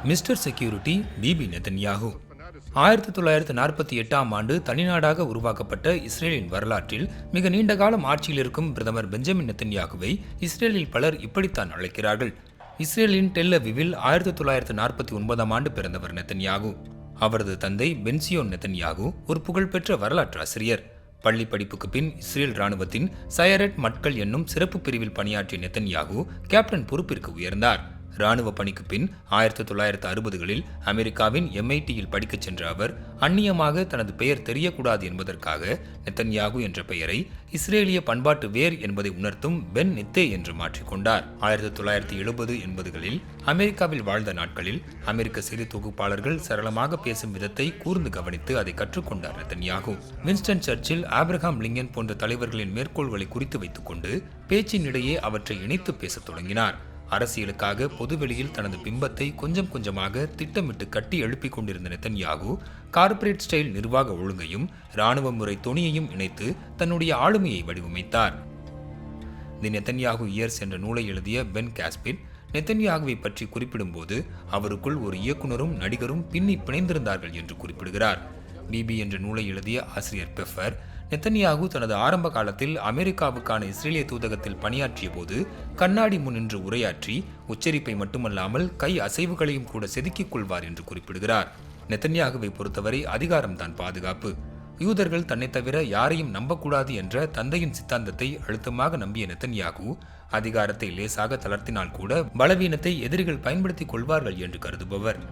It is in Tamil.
மிஸ்டர் செக்யூரிட்டி பிபி நெதன்யாகு 1948ஆம் ஆண்டு தனிநாடாக உருவாக்கப்பட்ட இஸ்ரேலின் வரலாற்றில் மிக நீண்ட காலம் ஆட்சியில் இருக்கும் பிரதமர் பெஞ்சமின் நெதன்யாகுவை இஸ்ரேலில் பலர் இப்படித்தான் அழைக்கிறார்கள். இஸ்ரேலின் டெல் அவிவில் 1949ஆம் ஆண்டு பிறந்தவர் நெதன்யாகு. அவரது தந்தை பென்சியோன் நெதன்யாகு ஒரு புகழ்பெற்ற வரலாற்று ஆசிரியர். பள்ளி படிப்புக்கு பின் இஸ்ரேல் ராணுவத்தின் சயரட் மட்கள் என்னும் சிறப்பு பிரிவில் பணியாற்றிய நெதன்யாகு கேப்டன் பொறுப்பிற்கு உயர்ந்தார். ராணுவ பணிக்கு பின் 1960களில் அமெரிக்காவின் MITயில் படிக்கச் சென்ற அவர் அந்நியமாக தனது பெயர் தெரியக்கூடாது என்பதற்காக நெதன்யாகு என்ற பெயரை இஸ்ரேலிய பண்பாட்டு வேர் என்பதை உணர்த்தும் பென் நித்தே என்று மாற்றிக்கொண்டார். 1970-80களில் அமெரிக்காவில் வாழ்ந்த நாட்களில் அமெரிக்க செய்தி தொகுப்பாளர்கள் சரளமாக பேசும் விதத்தை கூர்ந்து கவனித்து அதை கற்றுக்கொண்டார் Netanyahu. Winston Churchill, Abraham Lincoln போன்ற தலைவர்களின் மேற்கோள்களை குறித்து வைத்துக் கொண்டு பேச்சின் இடையே அவற்றை இணைத்து பேசத் தொடங்கினார். அரசியலுக்காக பொதுவெளியில் தனது பிம்பத்தை கொஞ்சம் கொஞ்சமாக திட்டமிட்டு கட்டி எழுப்பிக் கொண்டிருந்த நெதன்யாகு கார்ப்பரேட் ஸ்டைல் நிர்வாக ஒழுங்கையும் இராணுவ முறை தொனியையும் இணைத்து தன்னுடைய ஆளுமையை வடிவமைத்தார். தி நெதன்யாகு இயர்ஸ் என்ற நூலை எழுதிய பென் காஸ்பின் நெதன்யாகுவை பற்றி குறிப்பிடும்போது அவருக்குள் ஒரு இயக்குனரும் நடிகரும் பின்னி பிணைந்திருந்தார்கள் என்று குறிப்பிடுகிறார். பிபி என்ற நூலை எழுதிய ஆசிரியர் பெஃபர், நெதன்யாகு தனது ஆரம்ப காலத்தில் அமெரிக்காவுக்கான இஸ்ரேலிய தூதகத்தில் பணியாற்றிய போது கண்ணாடி முன் நின்று உரையாற்றி உச்சரிப்பை மட்டுமல்லாமல் கை அசைவுகளையும் கூட செதுக்கிக் கொள்வார் என்று குறிப்பிடுகிறார். நெதன்யாகுவை பொறுத்தவரை அதிகாரம்தான் பாதுகாப்பு. யூதர்கள் தன்னை தவிர யாரையும் நம்பக்கூடாது என்ற தந்தையின் சித்தாந்தத்தை அழுத்தமாக நம்பிய நெதன்யாகு அதிகாரத்தை லேசாக தளர்த்தினால் கூட பலவீனத்தை எதிரிகள் பயன்படுத்திக் கொள்வார்கள் என்று கருதுபவர்.